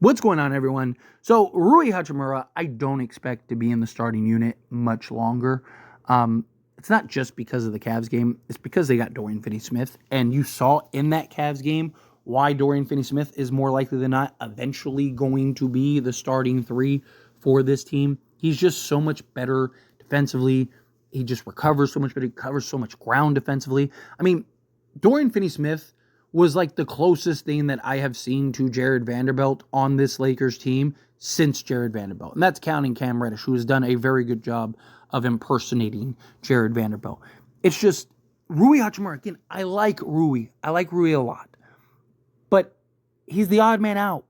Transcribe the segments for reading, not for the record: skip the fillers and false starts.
What's going on, everyone? So, Rui Hachimura, I don't expect to be in the starting unit much longer. It's not just because of the Cavs game. It's because they got Dorian Finney-Smith. And you saw in that Cavs game why Dorian Finney-Smith is more likely than not eventually going to be the starting three for this team. He's just so much better defensively. He just recovers so much better. He covers so much ground defensively. I mean, Dorian Finney-Smith was like the closest thing that I have seen to Jared Vanderbilt on this Lakers team since Jared Vanderbilt. And that's counting Cam Reddish, who has done a very good job of impersonating Jared Vanderbilt. It's just Rui Hachimura. Again, I like Rui. I like Rui a lot. But he's the odd man out.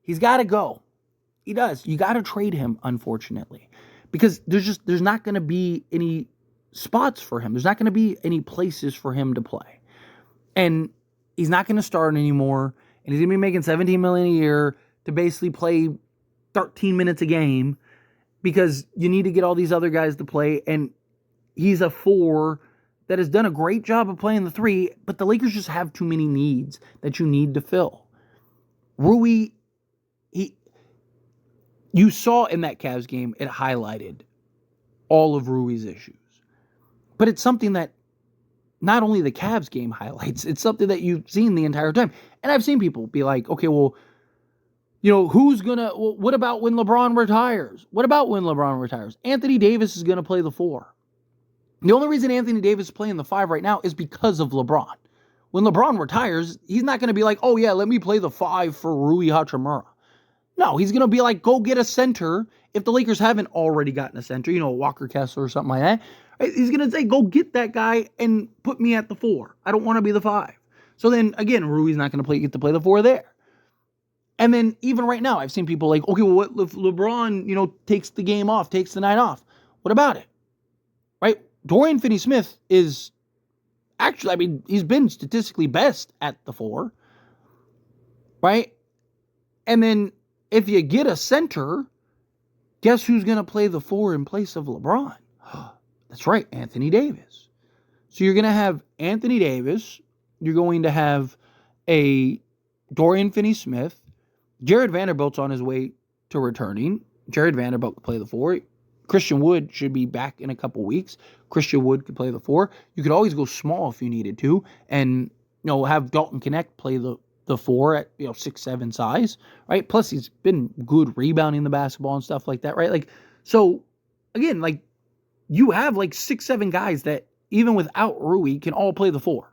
He's got to go. He does. You got to trade him, unfortunately. Because there's not going to be any spots for him. There's not going to be any places for him to play. And he's not going to start anymore, and he's going to be making $17 million a year to basically play 13 minutes a game because you need to get all these other guys to play, and he's a 4 that has done a great job of playing the 3, but the Lakers just have too many needs that you need to fill. Rui, you saw in that Cavs game, it highlighted all of Rui's issues. But it's something that not only the Cavs game highlights, it's something that you've seen the entire time. And I've seen people be like, okay, well, what about when LeBron retires? What about when LeBron retires? Anthony Davis is going to play the 4. The only reason Anthony Davis is playing the 5 right now is because of LeBron. When LeBron retires, he's not going to be like, oh yeah, let me play the 5 for Rui Hachimura. No, he's going to be like, go get a center if the Lakers haven't already gotten a center, Walker Kessler or something like that. He's going to say, go get that guy and put me at the 4. I don't want to be the 5. So then, again, Rui's not going to get to play the 4 there. And then, even right now, I've seen people like, okay, well, what if LeBron, takes the game off, takes the night off? What about it? Right? Dorian Finney-Smith is actually, he's been statistically best at the 4. Right? And then, if you get a center, guess who's going to play the 4 in place of LeBron? That's right, Anthony Davis. So you're going to have Anthony Davis. You're going to have a Dorian Finney-Smith. Jared Vanderbilt's on his way to returning. Jared Vanderbilt could play the 4. Christian Wood should be back in a couple weeks. Christian Wood could play the 4. You could always go small if you needed to. And, have Dalton Connect play the 4 at, 6'7" size. Right? Plus, he's been good rebounding the basketball and stuff like that. Right? So, again, you have 6-7 guys that even without Rui can all play the 4.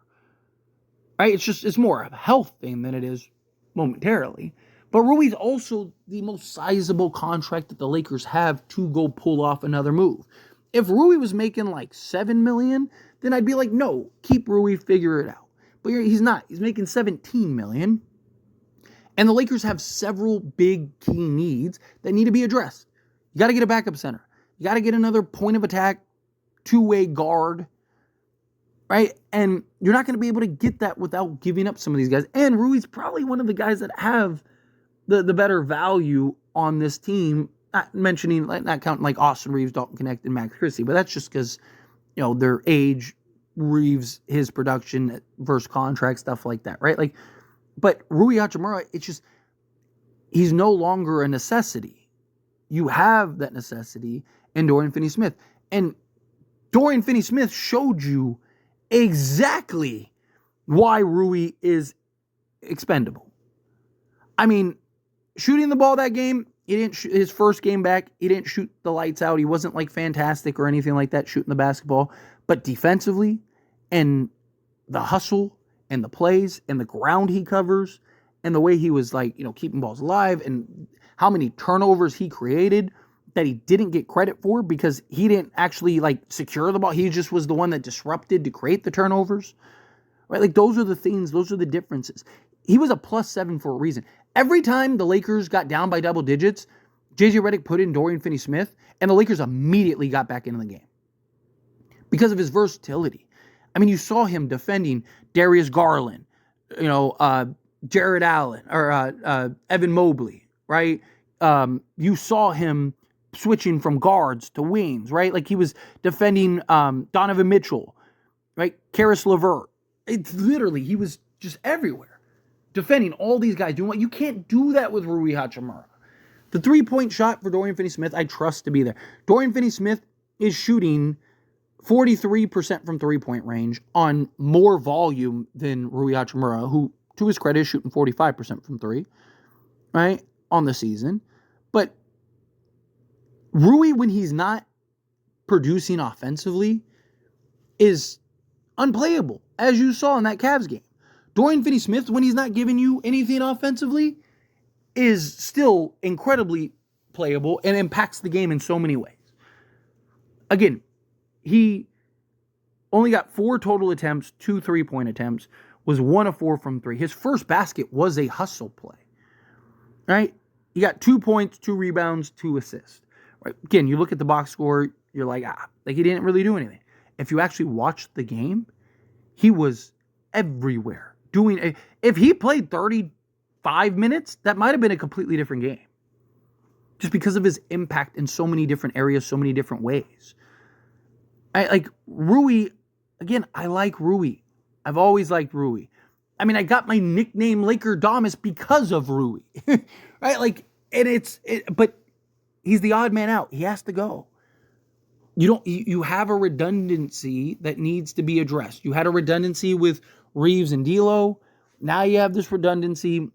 Right? It's more of a health thing than it is momentarily. But Rui's also the most sizable contract that the Lakers have to go pull off another move. If Rui was making $7 million, then I'd be like, no, keep Rui, figure it out. But he's not. He's making $17 million. And the Lakers have several big key needs that need to be addressed. You got to get a backup center. You got to get another point of attack, 2-way guard, right? And you're not going to be able to get that without giving up some of these guys. And Rui's probably one of the guys that have the better value on this team. Not counting Austin Reeves, Dalton Connect, and Max Christie, but that's just because, their age, Reeves, his production versus contract, stuff like that, right? But Rui Hachimura, he's no longer a necessity. You have that necessity in Dorian Finney-Smith. And Dorian Finney-Smith showed you exactly why Rui is expendable. Shooting the ball that game, he didn't his first game back, he didn't shoot the lights out. He wasn't fantastic or anything like that shooting the basketball. But defensively and the hustle and the plays and the ground he covers and the way he was keeping balls alive and how many turnovers he created that he didn't get credit for because he didn't actually secure the ball. He just was the one that disrupted to create the turnovers. Right? Those are the things, those are the differences. He was a +7 for a reason. Every time the Lakers got down by double digits, JJ Redick put in Dorian Finney-Smith and the Lakers immediately got back into the game because of his versatility. You saw him defending Darius Garland, Jared Allen, or Evan Mobley, right? You saw him switching from guards to wings, right? He was defending Donovan Mitchell, right? Karis LeVert. It's literally, he was just everywhere. defending all these guys, doing what you can't do that with Rui Hachimura. The 3-point shot for Dorian Finney-Smith, I trust to be there. Dorian Finney-Smith is shooting 43% from 3-point range on more volume than Rui Hachimura, who, to his credit, is shooting 45% from 3, right, on the season. But Rui, when he's not producing offensively, is unplayable, as you saw in that Cavs game. Dorian Finney-Smith, when he's not giving you anything offensively, is still incredibly playable and impacts the game in so many ways. Again, he only got 4 total attempts, 2 3-point attempts, was 1 of 4 from 3. His first basket was a hustle play, right? He got 2 points, 2 rebounds, 2 assists. Right? Again, you look at the box score, you're like he didn't really do anything. If you actually watched the game, he was everywhere. If he played 35 minutes, that might have been a completely different game. Just because of his impact in so many different areas, so many different ways. I like Rui. Again, I like Rui. I've always liked Rui. I mean, I got my nickname Laker Damas because of Rui. Right? Like, but he's the odd man out. He has to go. You have a redundancy that needs to be addressed. You had a redundancy with Reeves and D'Lo. Now you have this redundancy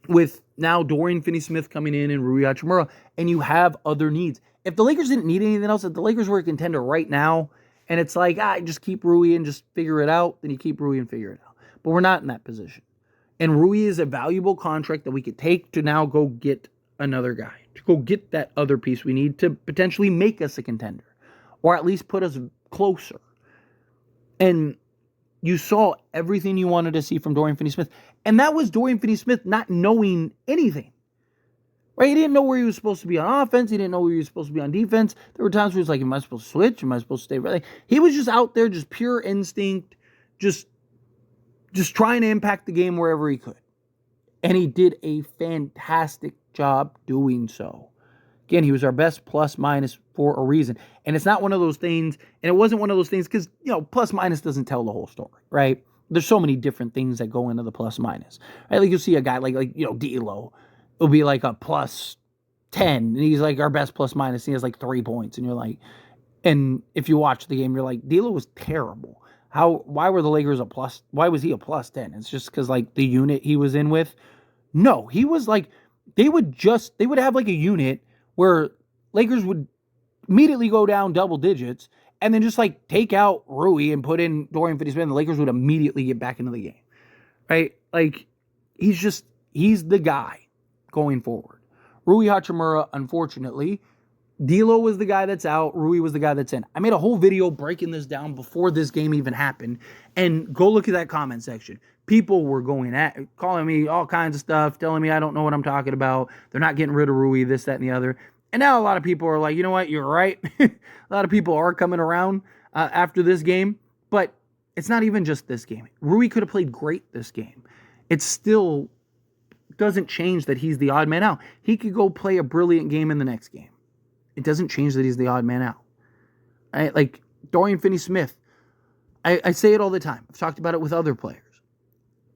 with now Dorian Finney-Smith coming in and Rui Hachimura, and you have other needs. If the Lakers didn't need anything else, if the Lakers were a contender right now, and it's like, just keep Rui and just figure it out, then you keep Rui and figure it out. But we're not in that position. And Rui is a valuable contract that we could take to now go get another guy, to go get that other piece we need to potentially make us a contender, or at least put us closer. And you saw everything you wanted to see from Dorian Finney-Smith. And that was Dorian Finney-Smith not knowing anything. Right? He didn't know where he was supposed to be on offense. He didn't know where he was supposed to be on defense. There were times where he was like, am I supposed to switch? Am I supposed to stay ready? He was just out there, just pure instinct, just trying to impact the game wherever he could. And he did a fantastic job doing so. Again, he was our best plus minus for a reason. And it's not one of those things, and it wasn't one of those things because, plus minus doesn't tell the whole story, right? There's so many different things that go into the plus minus. Right? Like you'll see a guy like D'Lo. It'll be like a plus 10, and he's like our best plus minus. He has like 3 points, and you're like, and if you watch the game, you're like, D'Lo was terrible. Why were the Lakers a plus? Why was he a plus 10? It's just because like the unit he was in with. No, he was like, they would have like a unit where Lakers would immediately go down double digits and then just like take out Rui and put in Dorian Finney-Smith, and the Lakers would immediately get back into the game. Right? Like, he's the guy going forward. Rui Hachimura, unfortunately, D'Lo was the guy that's out. Rui was the guy that's in. I made a whole video breaking this down before this game even happened. And go look at that comment section. People were calling me all kinds of stuff, telling me I don't know what I'm talking about. They're not getting rid of Rui, this, that, and the other. And now a lot of people are like, you know what, you're right. A lot of people are coming around after this game. But it's not even just this game. Rui could have played great this game. It still doesn't change that he's the odd man out. He could go play a brilliant game in the next game. It doesn't change that he's the odd man out. Like Dorian Finney-Smith, I say it all the time. I've talked about it with other players.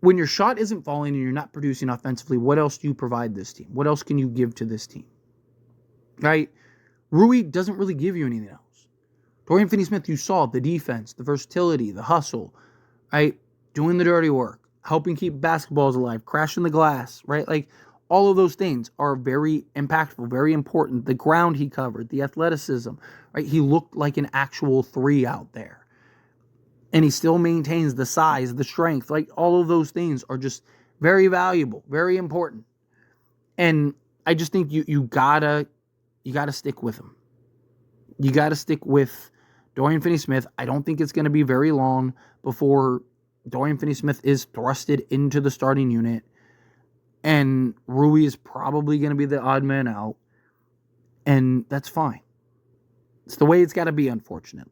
When your shot isn't falling and you're not producing offensively, what else do you provide this team? What else can you give to this team? Right? Rui doesn't really give you anything else. Dorian Finney-Smith, you saw the defense, the versatility, the hustle, right? Doing the dirty work, helping keep basketballs alive, crashing the glass, right? Like, all of those things are very impactful, very important. The ground he covered, the athleticism, right? He looked like an actual 3 out there. And he still maintains the size, the strength. Like, all of those things are just very valuable, very important. And I just think you gotta stick with him. You gotta stick with Dorian Finney-Smith. I don't think it's going to be very long before Dorian Finney-Smith is thrusted into the starting unit. And Rui is probably going to be the odd man out. And that's fine. It's the way it's got to be, unfortunately.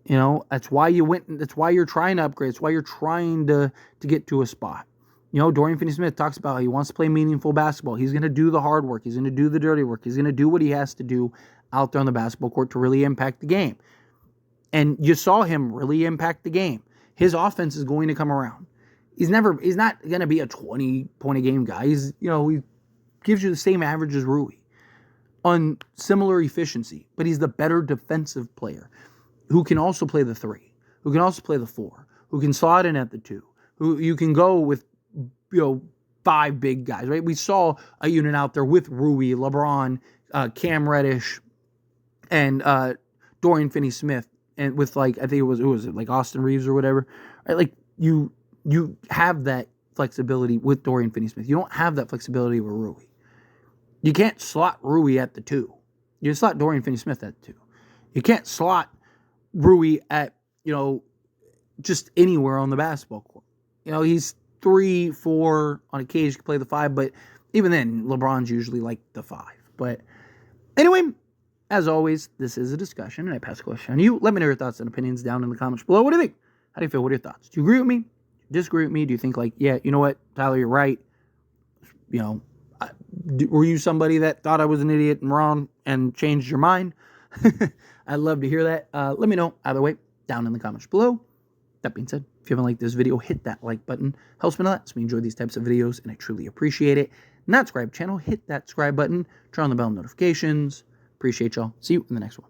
That's why that's why you're trying to upgrade. It's why you're trying to get to a spot. Dorian Finney-Smith talks about how he wants to play meaningful basketball. He's going to do the hard work. He's going to do the dirty work. He's going to do what he has to do out there on the basketball court to really impact the game. And you saw him really impact the game. His offense is going to come around. He's not going to be a 20-point-a-game guy. He's, he gives you the same average as Rui on similar efficiency, but he's the better defensive player who can also play the 3, who can also play the 4, who can slot in at the 2, who you can go with, 5 big guys, right? We saw a unit out there with Rui, LeBron, Cam Reddish, and Dorian Finney-Smith, and with I think it was Austin Reeves or whatever, right? Like you have that flexibility with Dorian Finney-Smith. You don't have that flexibility with Rui. You can't slot Rui at the 2. You slot Dorian Finney-Smith at the 2. You can't slot Rui at, just anywhere on the basketball court. He's 3, 4, on occasion can play the 5, but even then, LeBron's usually the 5. But anyway, as always, this is a discussion, and I pass the question on you. Let me know your thoughts and opinions down in the comments below. What do you think? How do you feel? What are your thoughts? Do you agree with me? Disagree with me? Do you think yeah, you know what, Tyler, you're right? Were you somebody that thought I was an idiot and wrong and changed your mind? I'd love to hear that. Let me know either way down in the comments below. That being said, if you haven't liked this video, hit that like button. Helps me a lot. So we enjoy these types of videos, and I truly appreciate it. Not subscribe channel, hit that subscribe button. Turn on the bell notifications. Appreciate y'all. See you in the next one.